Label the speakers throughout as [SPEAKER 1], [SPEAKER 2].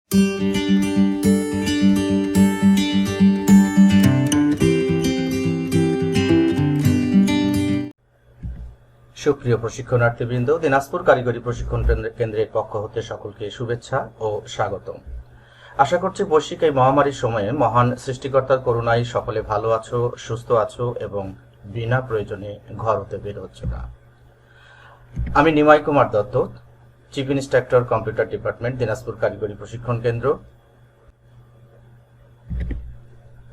[SPEAKER 1] সুপ্রিয় প্রশিক্ষণার্থীবৃন্দ, দিনাজপুর কারিগরি প্রশিক্ষণ কেন্দ্রের পক্ষ হতে সকলকে শুভেচ্ছা ও স্বাগতম। আশা করছি বৈশ্বিক এই মহামারীর সময়ে মহান সৃষ্টিকর্তার করুণায় সকলে ভালো আছো, সুস্থ আছো এবং বিনা প্রয়োজনে ঘর হতে বের হচ্ছে না। আমি Nimai Kumar Dutta, chief instructor computer department, Dinajpur কারিগরি প্রশিক্ষণ কেন্দ্র।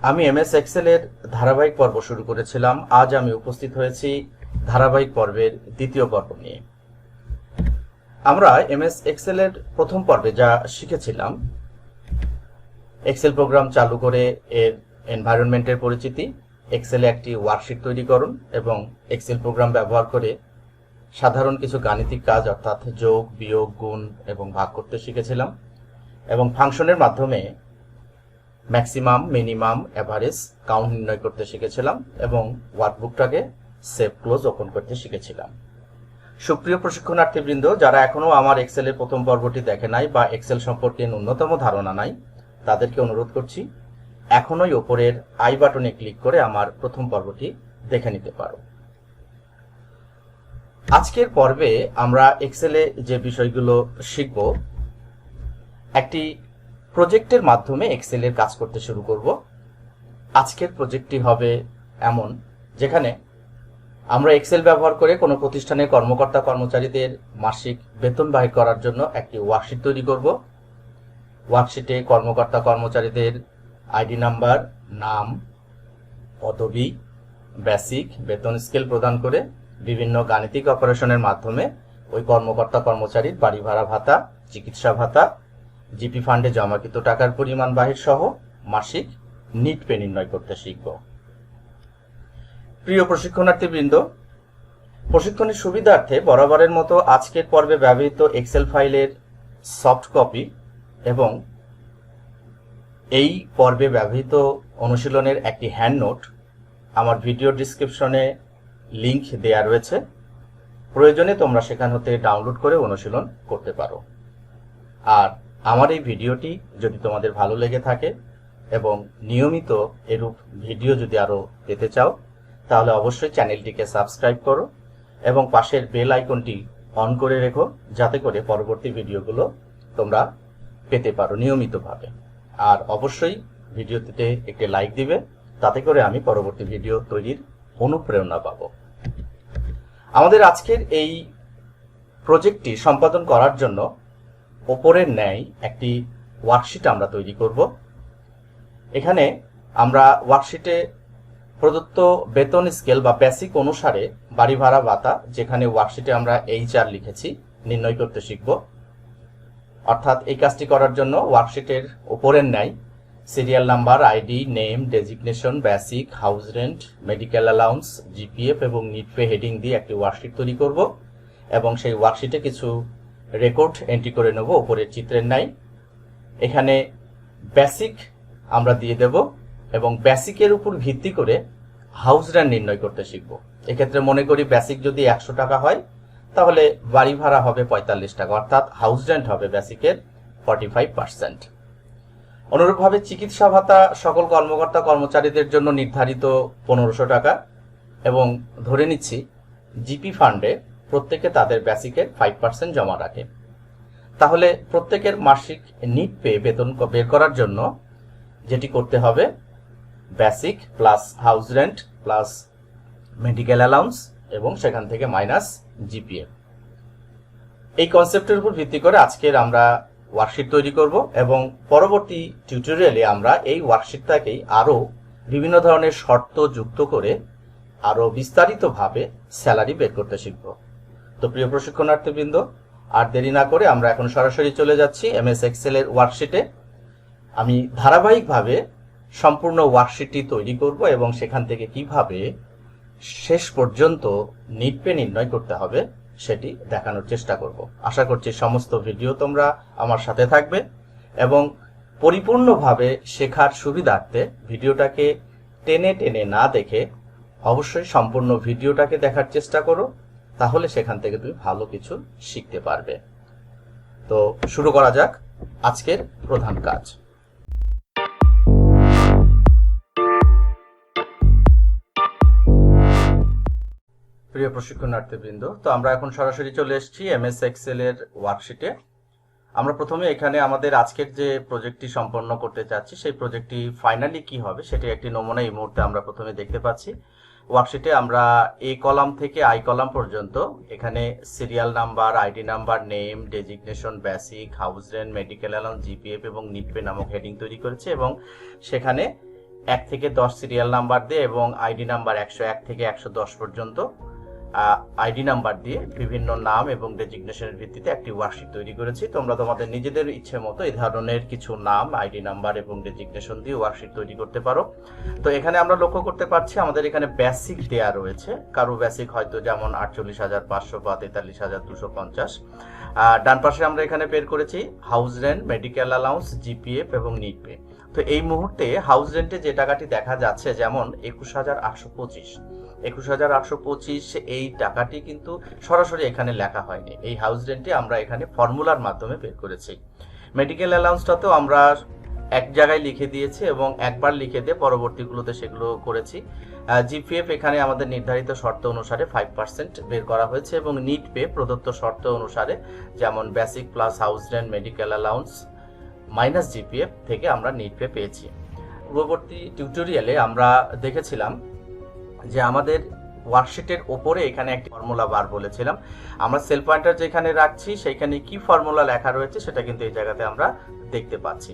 [SPEAKER 1] আমি এমএস এক্সেলের ধারাবাহিক পর্ব শুরু করেছিলাম। আজ আমি উপস্থিত হয়েছি ধারাবাহিক পর্বের দ্বিতীয় পর্ব নিয়ে। আমরা এমএস এক্সেলের প্রথম পর্বে যা শিখেছিলাম, এক্সেল প্রোগ্রাম চালু করে এর এনভায়রনমেন্টের পরিচিতি, এক্সেলে একটি ওয়ার্কশিট তৈরি করুন এবং এক্সেল প্রোগ্রাম ব্যবহার করে সাধারণ কিছু গাণিতিক কাজ অর্থাৎ যোগ, বিয়োগ, গুণ এবং ভাগ করতে শিখেছিলাম এবং ফাংশনের মাধ্যমে ম্যাক্সিমাম, মিনিমাম, এভারেজ, কাউন্ট নির্ণয় করতে শিখেছিলাম এবং ওয়ার্কবুকটাকে সেভ ক্লোজ ওপেন করতে শিখেছিলাম। সুপ্রিয় প্রশিক্ষণার্থীবৃন্দ, যারা এখনো আমার এক্সেলের প্রথম পর্বটি দেখে নাই বা এক্সেল সম্পর্কে ন্যূনতম ধারণা নাই, তাদেরকে অনুরোধ করছি এখনোই ওপরের আই বাটনে ক্লিক করে আমার প্রথম পর্বটি দেখে নিতে পারো। আজকের পর্বে আমরা এক্সেলে যে বিষয়গুলো শিখব, একটি প্রজেক্টের মাধ্যমে এক্সেলের কাজ করতে শুরু করব। আজকের প্রজেক্টটি হবে এমন যেখানে আমরা এক্সেল ব্যবহার করে কোনো প্রতিষ্ঠানের কর্মকর্তা কর্মচারীদের মাসিক বেতন বাহির করার জন্য একটি ওয়ার্কশিট তৈরি করব। ওয়ার্কশিটে কর্মকর্তা কর্মচারীদের আইডি নাম্বার, নাম, পদবি, বেসিক, বেতন স্কেল প্রদান করে বিভিন্ন গাণিতিক অপারেশনের মাধ্যমে ওই কর্মকর্তা কর্মচারীর বাড়ি ভাড়া ভাতা, চিকিৎসা ভাতা, জিপি ফান্ডে জমাকৃত টাকার পরিমাণ বাহির সহ মাসিক নিট পে নির্ণয় করতে শিখব। প্রিয় প্রশিক্ষণার্থীবৃন্দ, প্রশিক্ষণের সুবিধার্থে বরাবরের মতো আজকের পর্বে ব্যবহৃত এক্সেল ফাইলের সফট কপি এবং এই পর্বে ব্যবহৃত অনুশীলনের একটি হ্যান্ড নোট আমার ভিডিও ডিসক্রিপশনে লিংক দেয়া রয়েছে। প্রয়োজনে তোমরা সেখান হতে ডাউনলোড করে অনুশীলন করতে পারো। আর আমার এই ভিডিওটি যদি তোমাদের ভালো লেগে থাকে এবং নিয়মিত এরূপ ভিডিও যদি আরো পেতে চাও, তাহলে অবশ্যই চ্যানেলটিকে সাবস্ক্রাইব করো এবং পাশের বেল আইকনটি অন করে রেখো, যাতে করে পরবর্তী ভিডিওগুলো তোমরা পেতে পারো নিয়মিতভাবে। আর অবশ্যই ভিডিওটিতে একটি লাইক দিবে, তাতে করে আমি পরবর্তী ভিডিও তৈরির অনুপ্রেরণা পাব। আমাদের আজকের এই প্রজেক্টটি সম্পাদন করার জন্য ওপরের ন্যায় একটি ওয়ার্কশিট আমরা তৈরি করব। এখানে আমরা ওয়ার্কশিটে প্রদত্ত বেতন স্কেল বা বেসিক অনুসারে বাড়ি ভাড়া ভাতা, যেখানে ওয়ার্কশিটে আমরা HR লিখেছি, নির্ণয় করতে শিখব। অর্থাৎ এই কাজটি করার জন্য ওয়ার্কশিটের উপরের ন্যায় serial number, ID, name, designation, basic, house rent, medical allowance, GPF এবং নিট পে হেডিং দিয়ে একটি ওয়ার্কশিট তৈরি করব এবং সেই ওয়ার্কশিটে কিছু রেকর্ড এন্ট্রি করে নেব উপরের চিত্রের ন্যায়। এখানে বেসিক আমরা দিয়ে দেব এবং বেসিকের উপর ভিত্তি করে হাউস রেন্ট নির্ণয় করতে শিখব। এক্ষেত্রে মনে করি বেসিক যদি 100 টাকা হয়, তাহলে বাড়ি ভাড়া হবে 45 টাকা, অর্থাৎ হাউস রেন্ট হবে বেসিকের 45%। অনুরূপভাবে চিকিৎসা ভাতা সকল কর্মকর্তা কর্মচারীদের জন্য নির্ধারিত 1500 টাকা এবং ধরে নিচ্ছি জিপি ফান্ডে প্রত্যেকে তাদের বেসিকের 5% জমা রাখে। তাহলে প্রত্যেকের মাসিক নিট পে বেতন বের করার জন্য যেটি করতে হবে, basic plus house rent plus medical allowance এবং সেখান থেকে মাইনাস জিপিএফ। এই কনসেপ্টের উপর ভিত্তি করে আজকের আমরা ওয়ার্কশিট তৈরি করব এবং পরবর্তী টিউটোরিয়ালে আমরা এই ওয়ার্কশিটটাকেই আরো বিভিন্ন ধরনের শর্ত যুক্ত করে আরো বিস্তারিতভাবে স্যালারি বের করতে শিখব। তো প্রিয় প্রশিক্ষণার্থীবৃন্দ, আর দেরি না করে আমরা এখন সরাসরি চলে যাচ্ছি এমএস এক্সেলের ওয়ার্কশিটে। আমি ধারাবাহিকভাবে সম্পূর্ণ ওয়ার্কশিটটি তৈরি করব এবং সেখান থেকে কিভাবে শেষ পর্যন্ত নিট পে নির্ণয় করতে হবে সেটি দেখানোর চেষ্টা করব। আশা করছি সমস্ত ভিডিও তোমরা আমার সাথে থাকবে এবং পরিপূর্ণভাবে শেখার সুবিধার্থে ভিডিওটাকে টেনে টেনে না দেখে অবশ্যই সম্পূর্ণ ভিডিওটাকে দেখার চেষ্টা করো, তাহলে সেখান থেকে তুমি ভালো কিছু শিখতে পারবে। তো শুরু করা যাক। আজকের প্রধান কাজ। প্রিয় প্রশিক্ষণার্থীবৃন্দ, তো আমরা এখন সরাসরি চলে এসেছি এমএস এক্সেল এর ওয়ার্কশিটে। আমরা প্রথমে এখানে আমাদের আজকের যে প্রজেক্টটি সম্পন্ন করতে চাচ্ছি সেই প্রজেক্টটি ফাইনালি কি হবে সেটি একটি নমুনা এই মুহূর্তে আমরা প্রথমে দেখতে পাচ্ছি। ওয়ার্কশিটে আমরা এ কলাম থেকে আই কলাম পর্যন্ত এখানে serial number, ID number, name, designation, basic, house rent, medical allowance, GPF এবং নিটপে নামক হেডিং তৈরি করেছি এবং সেখানে 1 থেকে 10 সিরিয়াল নাম্বার দিয়ে এবং আইডি নাম্বার 101 থেকে 110 পর্যন্ত আইডি নাম্বার দিয়ে বিভিন্ন নাম এবং ডেজিগনেশনের ভিত্তিতে একটি ওয়ার্কশিট তৈরি করেছি। তোমরা তোমাদের নিজেদের ইচ্ছে মতো এই ধরনের কিছু নাম, আইডি নাম্বার এবং ডেজিগনেশন দিয়ে ওয়ার্কশিট তৈরি করতে পারো। তো এখানে আমরা লক্ষ্য করতে পারছি আমাদের এখানে বেসিক দেয়া রয়েছে। কারো বেসিক হয়তো যেমন 48,500 বা 43,250। ডান পাশে আমরা এখানে বের করেছি house rent, medical allowance, GPF এবং নিটপে। তো এই মুহূর্তে হাউস রেন্টে যে টাকাটি দেখা যাচ্ছে যেমন 21,825 এই টাকাটি কিন্তু সরাসরি এখানে লেখা হয়নি। এই হাউস রেন্টে আমরা এখানে ফর্মুলার মাধ্যমে বের করেছি। মেডিকেল অ্যালাউন্সটাতেও আমরা এক জায়গায় লিখে দিয়েছি এবং একবার লিখে দিয়ে পরবর্তীগুলোতে সেগুলো করেছি। জিপিএফ এখানে আমাদের নির্ধারিত শর্ত অনুসারে 5% বের করা হয়েছে এবং নিটপে প্রদত্ত শর্ত অনুসারে যেমন basic plus house rent, medical allowance minus GPF থেকে আমরা নিটপে পেয়েছি। পূর্ববর্তী টিউটোরিয়ালে আমরা দেখেছিলাম যে আমাদের ওয়ার্কশিটের ওপরে এখানে একটি ফর্মুলা বার বলেছিলাম। আমরা সেল পয়েন্টার যেখানে রাখছি সেইখানে কি ফর্মুলা লেখা রয়েছে সেটা কিন্তু এই জায়গাতে আমরা দেখতে পাচ্ছি।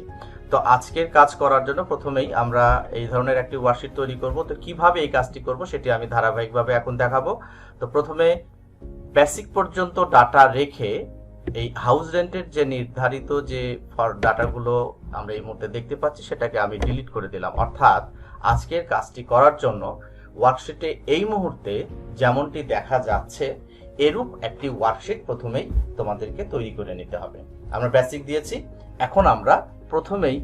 [SPEAKER 1] তো আজকের কাজ করার জন্য প্রথমেই আমরা এই ধরনের একটি ওয়ার্কশিট তৈরি করব। তো কিভাবে এই কাজটি করব সেটি আমি ধারাবাহিকভাবে এখন দেখাবো। তো প্রথমে বেসিক পর্যন্ত ডাটা রেখে এই হাউস রেন্টের যে নির্ধারিত যে ডাটাগুলো আমরা এই মুহূর্তে দেখতে পাচ্ছি সেটাকে আমি ডিলিট করে দিলাম। অর্থাৎ আজকের কাজটি করার জন্য ওয়ার্কশিটে এই মুহূর্তে যেমনটি দেখা যাচ্ছে এরূপ একটি ওয়ার্কশিট প্রথমেই তোমাদেরকে তৈরি করে নিতে হবে। আমরা বেসিক দিয়েছি, এখন আমরা প্রথমেই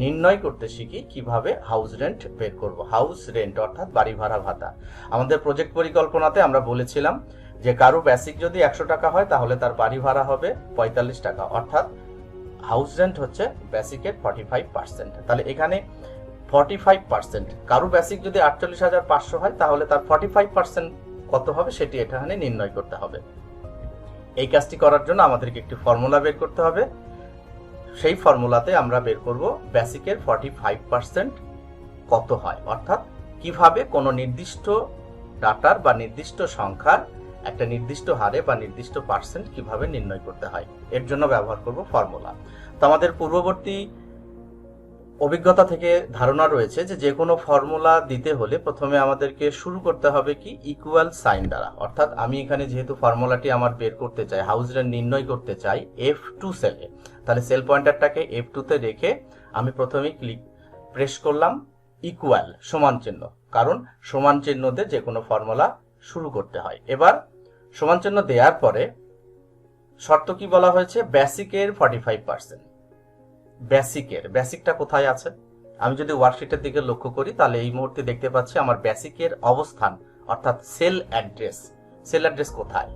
[SPEAKER 1] নির্ণয় করতে শিখি কিভাবে হাউস রেন্ট বের করব। হাউস রেন্ট অর্থাৎ বাড়ি ভাড়া ভাতা। আমাদের প্রজেক্ট পরিকল্পনাতে আমরা বলেছিলাম যে কারো বেসিক যদি 100 টাকা হয় তাহলে তার বাড়ি ভাড়া হবে 45 টাকা, অর্থাৎ হাউস রেন্ট হচ্ছে বেসিকের 45%। তাহলে এখানে 45%, কারো বেসিক যদি 48,500 হয় তাহলে তার 45% কত হবে সেটি এখানে নির্ণয় করতে হবে। এই কাজটি করার জন্য আমাদেরকে একটি ফর্মুলা বের করতে হবে। সেই ফর্মুলাতে আমরা বের করব বেসিকের 45% কত হয়, অর্থাৎ কিভাবে কোনো নির্দিষ্ট ডাটার বা নির্দিষ্ট সংখ্যার একটা নির্দিষ্ট হারে বা নির্দিষ্ট পার্সেন্ট কিভাবে নির্ণয় করতে হয়, এর জন্য ব্যবহার করব ফর্মুলা। তো আমাদের পূর্ববর্তী অভিজ্ঞতা থেকে ধারণা রয়েছে যে কোনো ফর্মুলা দিতে হলে প্রথমে আমাদেরকে শুরু করতে হবে কি ইকুয়াল সাইন দ্বারা। অর্থাৎ আমি এখানে যেহেতু ফর্মুলাটি আমার বের করতে চাই, হাউস রেন্ট নির্ণয় করতে চাই F2 সেলে, তাহলে সেল পয়েন্টারটাকে F2 তে রেখে আমি প্রথমেই প্রেস করলাম ইকুয়াল সমান চিহ্ন, কারণ সমান চিহ্ন দিয়ে যে কোনো ফর্মুলা শুরু করতে হয়। এবার সমান চিহ্ন দেওয়ার পরে শর্ত কি বলা হয়েছে, বেসিকের 45%। বেসিকটা কোথায় আছে? আমি যদি ওয়ার্কশিটের দিকে লক্ষ্য করি তাহলে এই মুহূর্তে দেখতে পাচ্ছি আমার বেসিকের অবস্থান অর্থাৎ সেল অ্যাড্রেস কোথায়?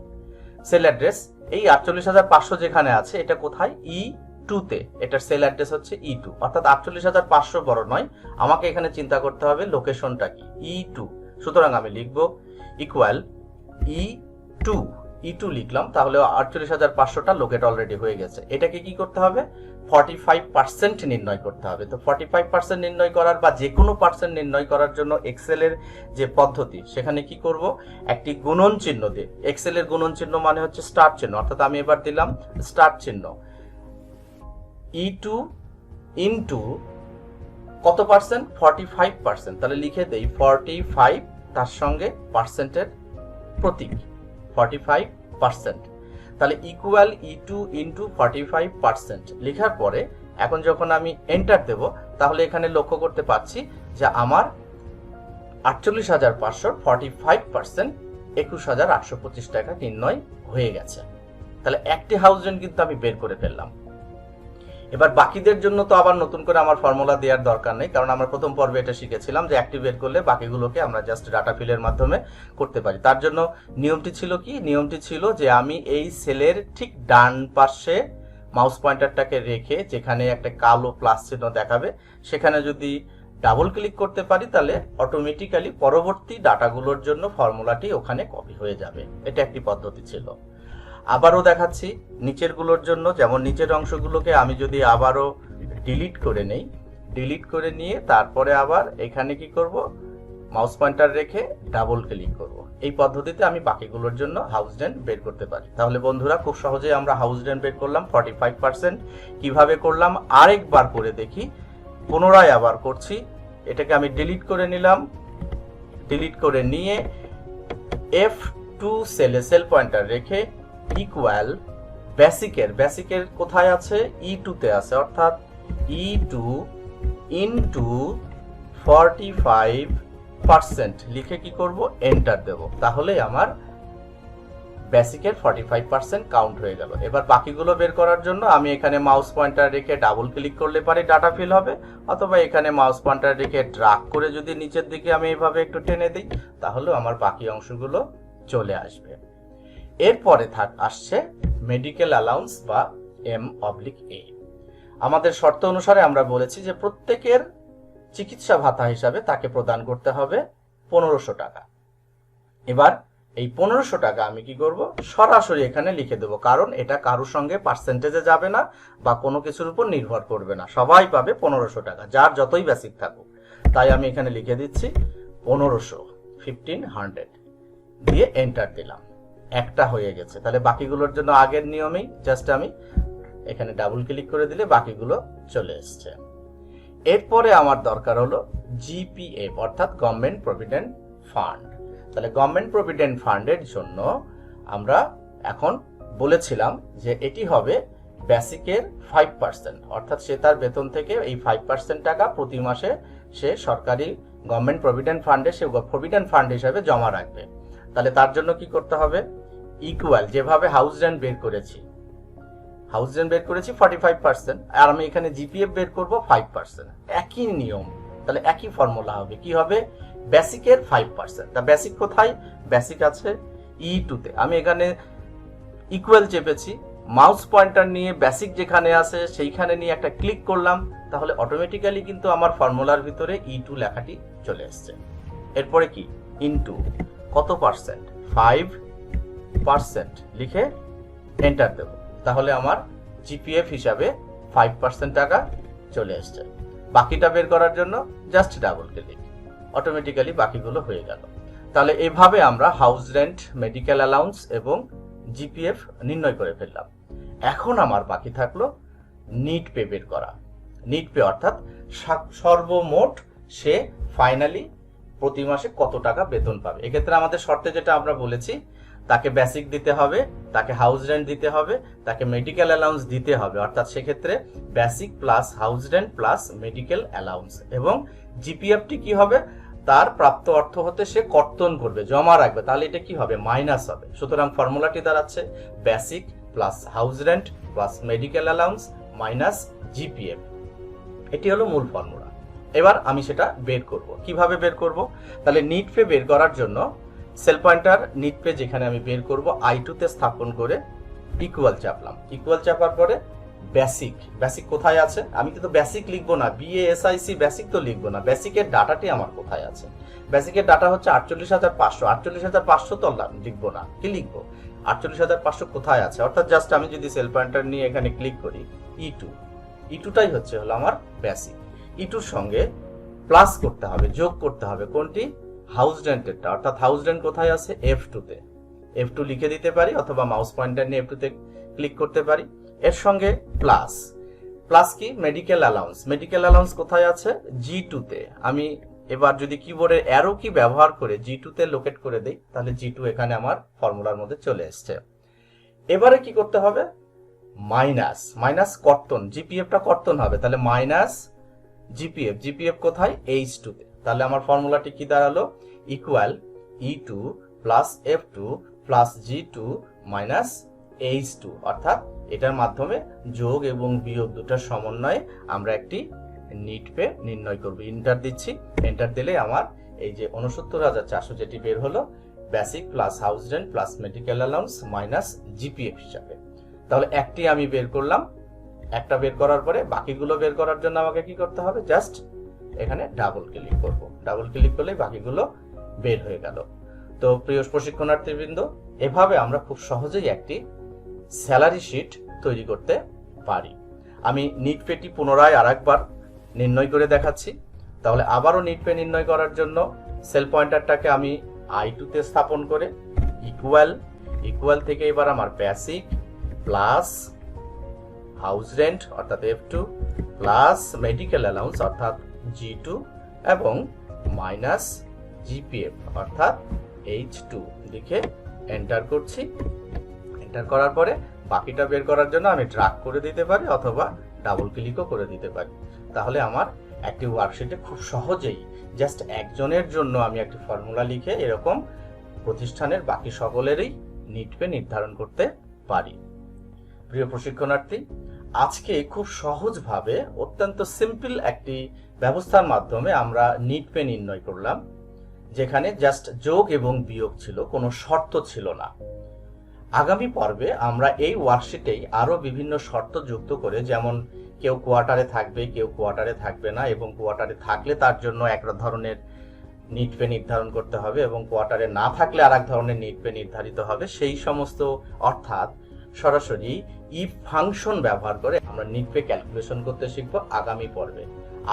[SPEAKER 1] সেল অ্যাড্রেস এই 48,500 যেখানে আছে এটা কোথায়? E2 তে। এটার সেল অ্যাড্রেস হচ্ছে E2, অর্থাৎ 48,500 বড় নয়, আমাকে এখানে চিন্তা করতে হবে লোকেশনটা কি, E2। সুতরাং আমি লিখব ইকুয়াল E2 লিখলাম, তাহলে 48,500টা লোকেট অলরেডি হয়ে গেছে। এটাকে কি করতে হবে? 45% নির্ণয় করতে হবে। তো 45% নির্ণয় করার বা যে কোনো পার্সেন্ট নির্ণয় করার জন্য এক্সেলের যে পদ্ধতি সেখানে কি করব, একটি গুণন চিহ্ন দিয়ে, এক্সেলের গুণন চিহ্ন মানে হচ্ছে স্টার চিহ্ন, অর্থাৎ আমি এবার দিলাম স্টার চিহ্ন। E2 ইনটু কত পার্সেন্ট? 45%। তাহলে লিখে দেই 45 তার সঙ্গে পার্সেন্টের প্রতীক 45%। তাহলে ইকুয়াল E2 ইনটু 45% লেখার পরে এখন যখন আমি এন্টার দেব তাহলে এখানে লক্ষ্য করতে পাচ্ছি যে আমার 48,500 45% 21,825 টাকা নির্ণয় হয়ে গেছে। তাহলে একটি হাউস রেন্ট কিন্তু আমি বের করে ফেললাম। এবার বাকিদের জন্য তো আবার নতুন করে আমার ফর্মুলা দেওয়ার দরকার নেই, কারণ আমরা প্রথম পর্বে এটা শিখেছিলাম যে একটি বের করলে বাকিগুলোকে আমরা জাস্ট ডাটা ফিলের মাধ্যমে করতে পারি। তার জন্য নিয়মটি ছিল কি? নিয়মটি ছিল যে আমি এই সেলের ঠিক ডান পাশে মাউস পয়েন্টারটাকে রেখে যেখানে একটা কালো প্লাস চিহ্ন দেখাবে সেখানে যদি ডাবল ক্লিক করতে পারি তাহলে অটোমেটিক্যালি পরবর্তী ডাটাগুলোর জন্য ফর্মুলাটি ওখানে কপি হয়ে যাবে। এটা একটি পদ্ধতি ছিল। আবারও দেখাচ্ছি নিচের গুলোর জন্য, যেমন নিচের অংশগুলোকে আমি যদি আবারও ডিলিট করে নেই, ডিলিট করে নিয়ে তারপরে আবার এখানে কি করব, মাউস পয়েন্টার রেখে ডাবল ক্লিক করব। এই পদ্ধতিতে আমি বাকিগুলোর জন্য হাউস রেন্ট বের করতে পারি। তাহলে বন্ধুরা খুব সহজেই আমরা হাউস রেন্ট বের করলাম 45%। কিভাবে করলাম আরেকবার করে দেখি, পুনরায় আবার করছি। এটাকে আমি ডিলিট করে নিলাম, ডিলিট করে নিয়ে F2 সেলে সেল পয়েন্টার রেখে ইকুয়াল বেসিকের কোথায় আছে, E2 তে আছে, অর্থাৎ E2 ইনটু 45% লিখে কি করব, এন্টার দেব। তাহলে আমার বেসিকের 45% কাউন্ট হয়ে গেল। এবার বাকিগুলো বের করার জন্য আমি এখানে মাউস পয়েন্টার রেখে ডাবল ক্লিক করলে পারি, ডাটা ফিল হবে, অথবা এখানে মাউস পয়েন্টার রেখে ড্রাগ করে যদি নিচের দিকে আমি এইভাবে একটু টেনে দিই তাহলে আমার বাকি অংশগুলো চলে আসবে। এরপরে আসছে মেডিকেল অ্যালাউন্স বা M/A। আমাদের শর্ত অনুসারে আমরা বলেছি যে প্রত্যেকের চিকিৎসা ভাতা হিসাবে তাকে প্রদান করতে হবে 1500 টাকা। এবার এই 1500 টাকা আমি কি করব, সরাসরি এখানে লিখে দেব, কারণ এটা কারোর সঙ্গে পার্সেন্টেজে যাবে না বা কোনো কিছুর উপর নির্ভর করবে না, সবাই পাবে 1500 টাকা, যার যতই বেসিক থাকুক। তাই আমি এখানে লিখে দিচ্ছি 1500 দিয়ে এন্টার দিলাম, একটা হয়ে গেছে। তাহলে বাকিগুলোর জন্য আগের নিয়মেই জাস্ট আমি এখানে ডাবল ক্লিক করে দিলে বাকিগুলো চলে এসছে। এরপরে আমার দরকার হলো GPF অর্থাৎ গভর্নমেন্ট প্রভিডেন্ট ফান্ড। তাহলে গভর্নমেন্ট প্রভিডেন্ট ফান্ডের জন্য আমরা এখন বলেছিলাম যে এটি হবে বেসিকের 5%, অর্থাৎ সে তার বেতন থেকে এই 5% টাকা প্রতি মাসে সে সরকারি গভর্নমেন্ট প্রভিডেন্ট ফান্ডে সে প্রভিডেন্ট ফান্ড হিসাবে জমা রাখবে। তাহলে তার জন্য কি করতে হবে, ইকুয়াল যেভাবে হাউস রেন্ট বের করেছি, হাউস রেন্ট বের করেছি 45%, আর আমি এখানে জিপিএফ বের করব 5%, একই নিয়ম। তাহলে একই ফর্মুলা হবে, কি হবে, বেসিকের 5%। তা বেসিক কোথায়, বেসিক আছে E2 তে। আমি এখানে ইকুয়াল চেপেছি, মাউস পয়েন্টার নিয়ে বেসিক যেখানে আছে সেইখানে নিয়ে একটা ক্লিক করলাম, তাহলে অটোমেটিক্যালি কিন্তু আমার ফর্মুলার ভিতরে E2 লেখাটি চলে এসছে। এরপরে কি, ইনটু কত পার্সেন্ট, 5% লিখে এন্টার দেব। তাহলে আমার জিপিএফ হিসাবে 5% টাকা চলে এসছে। বাকিটা বের করার জন্য জাস্ট ডাবল ক্লিক, অটোমেটিক্যালি বাকিগুলো হয়ে গেল। তাহলে এইভাবে আমরা হাউস রেন্ট, মেডিকেল অ্যালাউন্স এবং জিপিএফ নির্ণয় করে ফেললাম। এখন আমার বাকি থাকলো নিট পে বের করা। নিট পে অর্থাৎ সর্বমোট সে ফাইনালি প্রতি মাসে কত টাকা বেতন পাবে। এক্ষেত্রে আমাদের শর্তে যেটা আমরা বলেছি, তাকে বেসিক দিতে হবে, তাকে হাউস রেন্ট দিতে হবে, তাকে মেডিকেল অ্যালাউন্স দিতে হবে, অর্থাৎ সেক্ষেত্রে basic plus house rent plus medical allowance, এবং জিপিএফটি কি হবে, তার প্রাপ্ত অর্থ হতে সে কর্তন করবে, জমা রাখবে, তাহলে এটা কি হবে, মাইনাস হবে। সুতরাং ফর্মুলাটি দাঁড়াচ্ছে basic plus house rent plus medical allowance minus GPF. এটি হলো মূল ফর্মুলা। এবার আমি সেটা বের করব। কিভাবে বের করব, তাহলে নিট পে বের করার জন্য সেল পয়েন্টার নিট পে যেখানে আমি বের করব I2 তে স্থাপন করে ইকুয়াল চাপলাম। ইকুয়াল চাপার পরে বেসিক কোথায় আছে, আমি কিন্তু বেসিক লিখবো না, BASIC বেসিক তো লিখবো না, বেসিকের ডাটাটি আমার কোথায় আছে। বেসিকের ডাটা হচ্ছে 48,500, 48,500 তো লিখবো না, কি লিখবো, 48,500 কোথায় আছে, অর্থাৎ জাস্ট আমি যদি সেল পয়েন্টার নিয়ে এখানে ক্লিক করি E2টাই হচ্ছে হলো আমার বেসিক। E2র সঙ্গে প্লাস করতে হবে, যোগ করতে হবে কোনটি, হাউস রেন্টেরটা, অর্থাৎ হাউস রেন্ট কোথায় আছে, F2 তে। F2 লিখে দিতে পারি অথবা মাউস পয়েন্টার নিয়ে F2 তে ক্লিক করতে পারি। এর সঙ্গে প্লাস কি, মেডিকেল অ্যালাউন্স কোথায় আছে, G2 তে। আমি এবার যদি কিবোর্ডের অ্যারো কি ব্যবহার করে G2 তে লোকেট করে দেই, তাহলে G2 এখানে আমার ফর্মুলার মধ্যে চলে এসছে। এবারে কি করতে হবে, মাইনাস কর্তন, জিপিএফটা কর্তন হবে, তাহলে মাইনাস জিপিএফ কোথায়, H2 তে। তাহলে আমার ফর্মুলাটি কি দাঁড়ালো, equal E2 plus F2 plus G2 minus H2, অর্থাৎ এটার মাধ্যমে যোগ এবং বিয়োগ দুটার সমন্বয়ে আমরা একটি নিট পে নির্ণয় করব। এন্টার দিচ্ছি, এন্টার দিলে আমার এই যে 69,400 যেটি বের হলো basic plus house rent plus medical allowance minus GPF হিসাবে। তাহলে একটি আমি বের করলাম একটা বের করার পরে বাকিগুলো বের করার জন্য আমাকে কি করতে হবে, জাস্ট এখানে ডাবল ক্লিক করব। ডাবল ক্লিক করলেই বাকিগুলো বের হয়ে গেল। তো প্রিয় প্রশিক্ষণার্থীবৃন্দ, এভাবে আমরা খুব সহজেই একটি স্যালারি শিট তৈরি করতে পারি। আমি নিট পেটি পুনরায় আরেকবার নির্ণয় করে দেখাচ্ছি। তাহলে আবারও নিট পে নির্ণয় করার জন্য সেল পয়েন্টারটাকে আমি I2 তে স্থাপন করে ইকুয়াল থেকে এবার আমার বেসিক প্লাস হাউস রেন্ট অর্থাৎ F2 প্লাস মেডিকেল অ্যালাউন্স অর্থাৎ G2 এবং মাইনাস GPF অর্থাৎ H2 লিখে এন্টার করছি। এন্টার করার পরে বাকিটা বের করার জন্য আমি ড্র্যাগ করে দিতে পারি অথবা ডাবল ক্লিকও করে দিতে পারি। তাহলে আমার একটি ওয়ার্কশিটে খুব সহজেই জাস্ট একজনের জন্য আমি একটি ফর্মুলা লিখে এরকম প্রতিষ্ঠানের বাকি সকলেরই নিট পে নির্ধারণ করতে পারি। প্রিয় প্রশিক্ষণার্থী, আজকে খুব সহজভাবে অত্যন্ত সিম্পল একটি ব্যবস্থার মাধ্যমে আমরা নিট পে নির্ণয় করলাম, যেখানে জাস্ট যোগ এবং বিয়োগ ছিল, কোনো শর্ত ছিল না। আগামী পর্বে আমরা এই ওয়ার্কশিটেই আরো বিভিন্ন শর্ত যুক্ত করে, যেমন কেউ কোয়ার্টারে থাকবে, কেউ কোয়ার্টারে থাকবে না, এবং কোয়ার্টারে থাকলে তার জন্য এক ধরনের নিট পে নির্ধারণ করতে হবে এবং কোয়ার্টারে না থাকলে আর এক ধরনের নিট পে নির্ধারিত হবে, সেই সমস্ত অর্থাৎ সরাসরি ইফ ফাংশন ব্যবহার করে আমরা নিট পে ক্যালকুলেশন করতে শিখব আগামী পর্বে।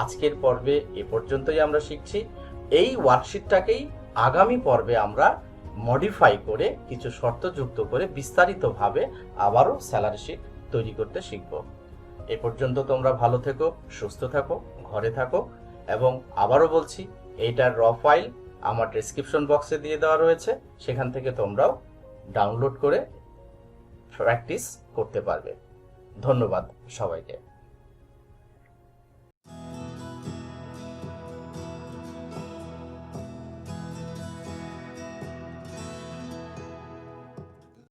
[SPEAKER 1] আজকের পর্বে এ পর্যন্তই আমরা শিখছি। এই ওয়ার্কশিটটাকেই আগামী পর্বে আমরা মডিফাই করে কিছু শর্ত যুক্ত করে বিস্তারিতভাবে আবারও স্যালারি শিট তৈরি করতে শিখব। এ পর্যন্ত তোমরা ভালো থেকো, সুস্থ থাকো, ঘরে থাকো, এবং আবারও বলছি এইটার র ফাইল আমার ডেসক্রিপশন বক্সে দিয়ে দেওয়া রয়েছে, সেখান থেকে তোমরাও ডাউনলোড করে প্র্যাকটিস করতে পারবে। ধন্যবাদ সবাইকে।